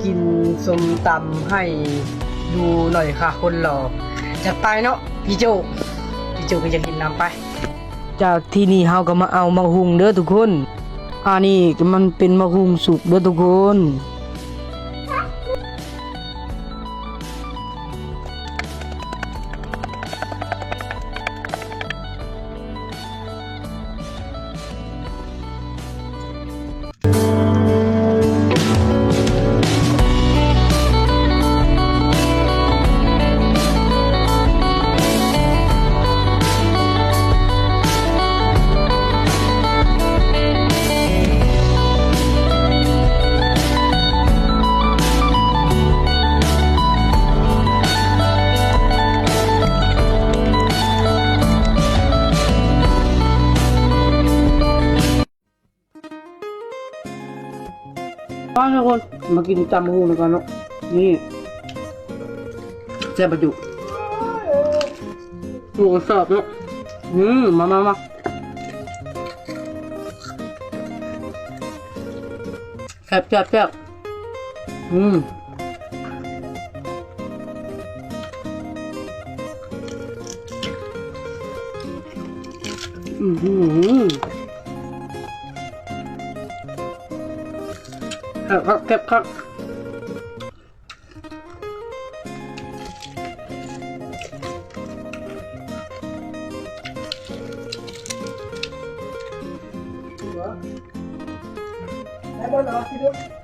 กินส้มตำให้ดูหน่อยค่ะคนหล่อจัดไปเนาะพี่โจก็จะกินน้ำไปจากที่นี่เฮาก็มาเอามะฮุงเด้อทุกคนอันนี้มันเป็นมะฮุงสุกเด้อทุกคนมาทุกคนมากินตำมะฮุงกันเนาะนี่แซ่บประจุตัวสอบเนาะมาแซ่บครับ ได้บอลเหรอพี่ดุ๊ก